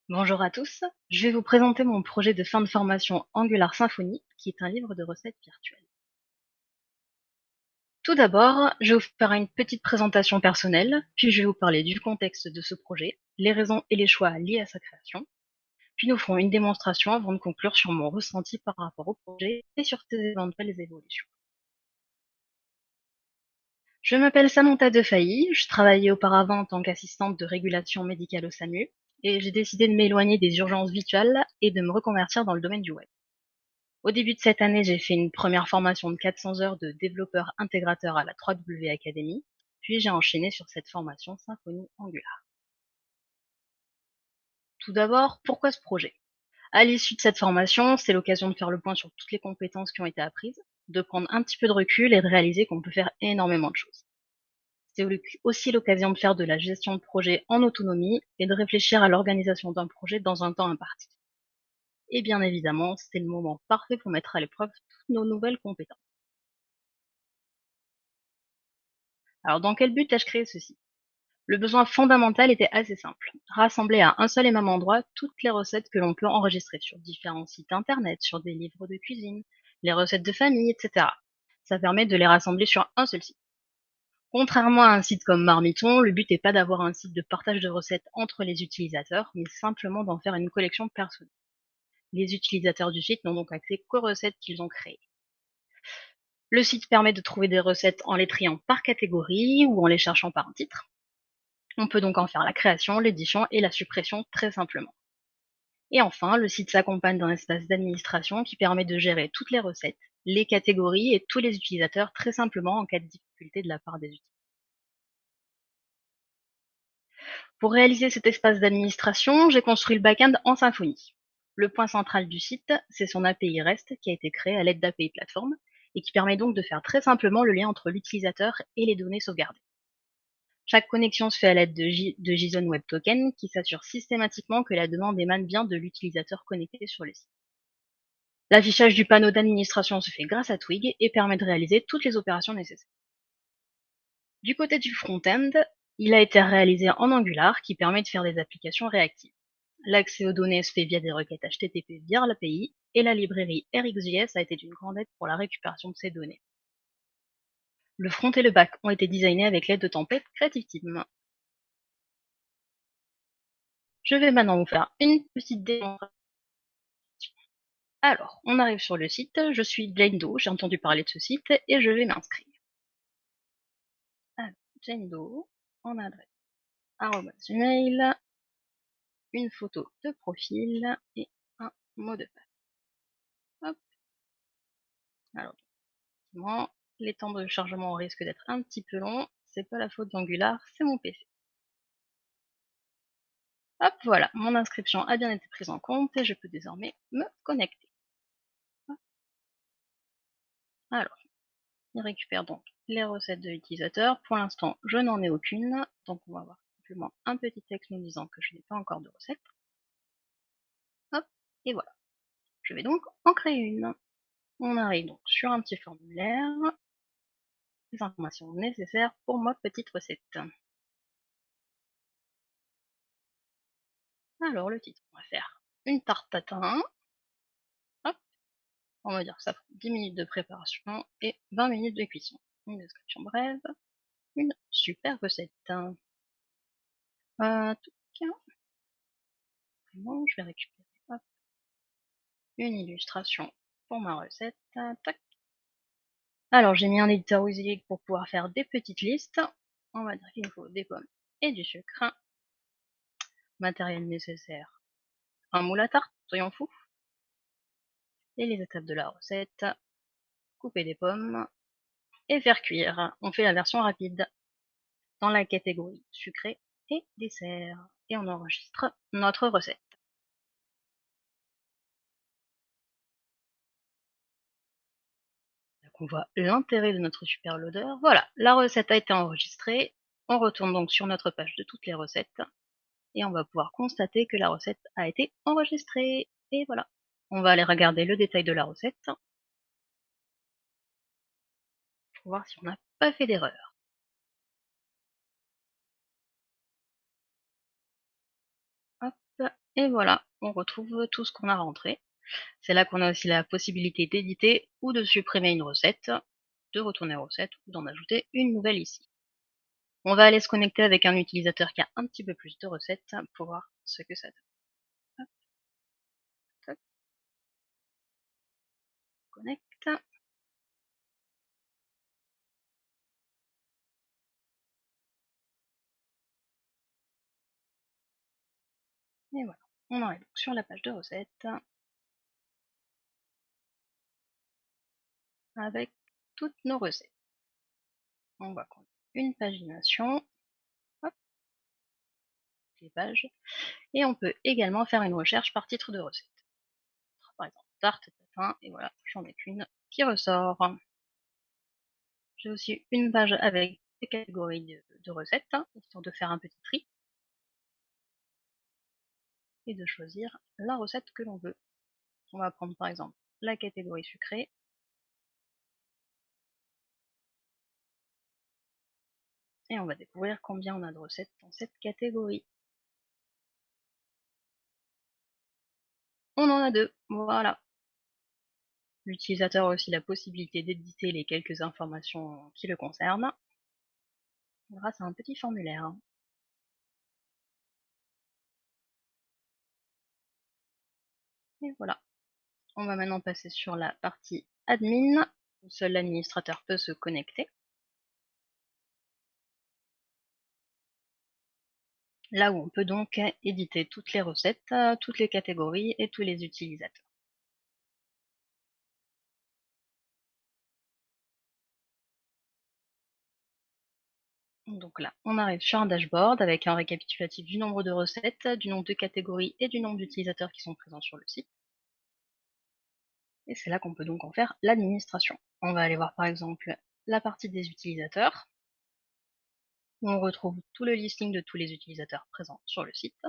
Bonjour à tous, je vais vous présenter mon projet de fin de formation Angular Symfony, qui est un livre de recettes virtuelles. Tout d'abord, je vais vous faire une petite présentation personnelle, puis je vais vous parler du contexte de ce projet, les raisons et les choix liés à sa création, puis nous ferons une démonstration avant de conclure sur mon ressenti par rapport au projet et sur ses éventuelles évolutions. Je m'appelle Samantha Defailly, je travaillais auparavant en tant qu'assistante de régulation médicale au SAMU, et j'ai décidé de m'éloigner des urgences virtuelles et de me reconvertir dans le domaine du web. Au début de cette année, j'ai fait une première formation de 400 heures de développeur intégrateur à la 3W Academy, puis j'ai enchaîné sur cette formation Symfony Angular. Tout d'abord, pourquoi ce projet? À l'issue de cette formation, c'est l'occasion de faire le point sur toutes les compétences qui ont été apprises, de prendre un petit peu de recul et de réaliser qu'on peut faire énormément de choses. C'est aussi l'occasion de faire de la gestion de projet en autonomie et de réfléchir à l'organisation d'un projet dans un temps imparti. Et bien évidemment, c'est le moment parfait pour mettre à l'épreuve toutes nos nouvelles compétences. Alors, dans quel but ai-je créé ceci? Le besoin fondamental était assez simple: rassembler à un seul et même endroit toutes les recettes que l'on peut enregistrer sur différents sites internet, sur des livres de cuisine, les recettes de famille, etc. Ça permet de les rassembler sur un seul site. Contrairement à un site comme Marmiton, le but n'est pas d'avoir un site de partage de recettes entre les utilisateurs, mais simplement d'en faire une collection personnelle. Les utilisateurs du site n'ont donc accès qu'aux recettes qu'ils ont créées. Le site permet de trouver des recettes en les triant par catégorie ou en les cherchant par un titre. On peut donc en faire la création, l'édition et la suppression très simplement. Et enfin, le site s'accompagne d'un espace d'administration qui permet de gérer toutes les recettes, les catégories et tous les utilisateurs très simplement en cas de difficulté de la part des utilisateurs. Pour réaliser cet espace d'administration, j'ai construit le back-end en Symfony. Le point central du site, c'est son API REST qui a été créé à l'aide d'API Platform et qui permet donc de faire très simplement le lien entre l'utilisateur et les données sauvegardées. Chaque connexion se fait à l'aide de JSON Web Token qui s'assure systématiquement que la demande émane bien de l'utilisateur connecté sur le site. L'affichage du panneau d'administration se fait grâce à Twig et permet de réaliser toutes les opérations nécessaires. Du côté du front-end, il a été réalisé en Angular qui permet de faire des applications réactives. L'accès aux données se fait via des requêtes HTTP via l'API et la librairie RxJS a été d'une grande aide pour la récupération de ces données. Le front et le back ont été designés avec l'aide de templates Creative Team. Je vais maintenant vous faire une petite démonstration. Alors, on arrive sur le site, je suis Jane Doe, j'ai entendu parler de ce site et je vais m'inscrire. Alors, Jane Doe, en adresse, @gmail, une photo de profil et un mot de passe. Hop. Alors, effectivement, les temps de chargement risquent d'être un petit peu longs, c'est pas la faute d'Angular, c'est mon PC. Hop, voilà, mon inscription a bien été prise en compte et je peux désormais me connecter. Hop. Alors, il récupère donc les recettes de l'utilisateur. Pour l'instant, je n'en ai aucune, donc on va avoir simplement un petit texte nous disant que je n'ai pas encore de recette. Hop, et voilà. Je vais donc en créer une. On arrive donc sur un petit formulaire, les informations nécessaires pour ma petite recette. Alors le titre, on va faire une tarte tatin. Hop, on va dire que ça prend 10 minutes de préparation et 20 minutes de cuisson. Une description brève, une super recette. Tout cas, bon, je vais récupérer hop, une illustration pour ma recette. Tac. Alors j'ai mis un éditeur WYSIWYG pour pouvoir faire des petites listes. On va dire qu'il nous faut des pommes et du sucre. Matériel nécessaire: un moule à tarte, soyons fous. Et les étapes de la recette: couper des pommes et faire cuire. On fait la version rapide dans la catégorie sucré et dessert. Et on enregistre notre recette. Donc on voit l'intérêt de notre super loader. Voilà, la recette a été enregistrée. On retourne donc sur notre page de toutes les recettes et on va pouvoir constater que la recette a été enregistrée. Et voilà. On va aller regarder le détail de la recette pour voir si on n'a pas fait d'erreur. Hop, Et voilà, on retrouve tout ce qu'on a rentré. C'est là qu'on a aussi la possibilité d'éditer ou de supprimer une recette, de retourner recette ou d'en ajouter une nouvelle ici. On va aller se connecter avec un utilisateur qui a un petit peu plus de recettes pour voir ce que ça donne. Hop, hop, connecte. Et voilà, on arrive sur la page de recettes avec toutes nos recettes. On va prendre une pagination, hop, les pages, et on peut également faire une recherche par titre de recette. Par exemple, tarte tatin, et voilà, j'en ai qu'une qui ressort. J'ai aussi une page avec des catégories de recettes, histoire de faire un petit tri et de choisir la recette que l'on veut. On va prendre par exemple la catégorie sucrée. Et on va découvrir combien on a de recettes dans cette catégorie. On en a deux, voilà. L'utilisateur a aussi la possibilité d'éditer les quelques informations qui le concernent grâce à un petit formulaire. Et voilà. On va maintenant passer sur la partie admin, où seul l'administrateur peut se connecter. Là où on peut donc éditer toutes les recettes, toutes les catégories et tous les utilisateurs. Donc là, on arrive sur un dashboard avec un récapitulatif du nombre de recettes, du nombre de catégories et du nombre d'utilisateurs qui sont présents sur le site. Et c'est là qu'on peut donc en faire l'administration. On va aller voir par exemple la partie des utilisateurs, où on retrouve tout le listing de tous les utilisateurs présents sur le site.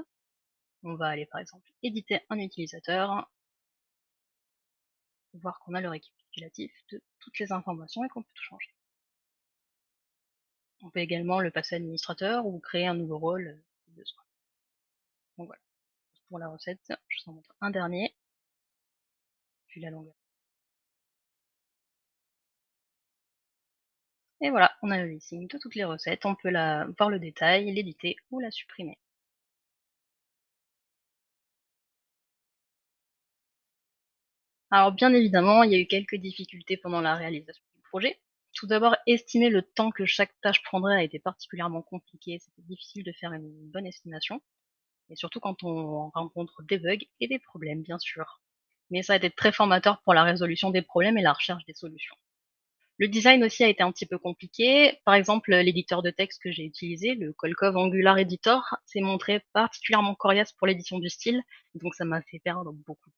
On va aller par exemple éditer un utilisateur, voir qu'on a le récapitulatif de toutes les informations et qu'on peut tout changer. On peut également le passer administrateur ou créer un nouveau rôle si besoin. Donc voilà, pour la recette, je vous en montre un dernier, vu la longueur. Et voilà, on a le listing de toutes les recettes, on peut voir le détail, l'éditer ou la supprimer. Alors bien évidemment, il y a eu quelques difficultés pendant la réalisation du projet. Tout d'abord, estimer le temps que chaque tâche prendrait a été particulièrement compliqué, c'était difficile de faire une bonne estimation, et surtout quand on rencontre des bugs et des problèmes, bien sûr. Mais ça a été très formateur pour la résolution des problèmes et la recherche des solutions. Le design aussi a été un petit peu compliqué. Par exemple, l'éditeur de texte que j'ai utilisé, le Kolkov Angular Editor, s'est montré particulièrement coriace pour l'édition du style, donc ça m'a fait perdre beaucoup.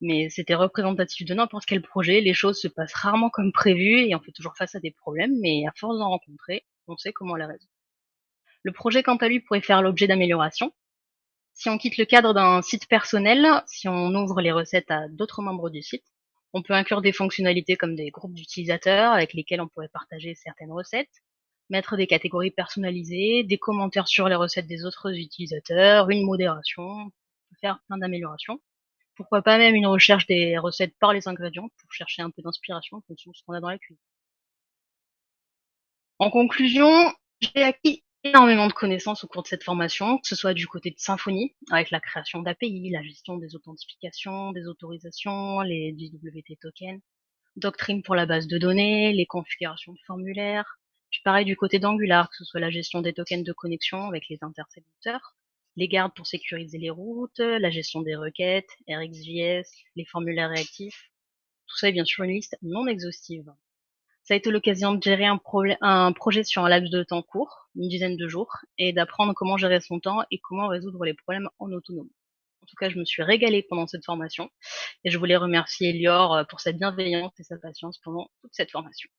Mais c'était représentatif de n'importe quel projet, les choses se passent rarement comme prévu et on fait toujours face à des problèmes, mais à force d'en rencontrer, on sait comment les résoudre. Le projet, quant à lui, pourrait faire l'objet d'améliorations. Si on quitte le cadre d'un site personnel, si on ouvre les recettes à d'autres membres du site, on peut inclure des fonctionnalités comme des groupes d'utilisateurs avec lesquels on pourrait partager certaines recettes, mettre des catégories personnalisées, des commentaires sur les recettes des autres utilisateurs, une modération, on peut faire plein d'améliorations. Pourquoi pas même une recherche des recettes par les ingrédients pour chercher un peu d'inspiration en fonction de ce qu'on a dans la cuisine. En conclusion, j'ai acquis énormément de connaissances au cours de cette formation, que ce soit du côté de Symfony, avec la création d'API, la gestion des authentifications, des autorisations, les JWT tokens, Doctrine pour la base de données, les configurations de formulaires, puis pareil du côté d'Angular, que ce soit la gestion des tokens de connexion avec les intersécuteurs, les gardes pour sécuriser les routes, la gestion des requêtes, RxJS, les formulaires réactifs, tout ça est bien sûr une liste non exhaustive. Ça a été l'occasion de gérer un projet sur un laps de temps court, une dizaine de jours, et d'apprendre comment gérer son temps et comment résoudre les problèmes en autonomie. En tout cas, je me suis régalée pendant cette formation et je voulais remercier Lior pour sa bienveillance et sa patience pendant toute cette formation.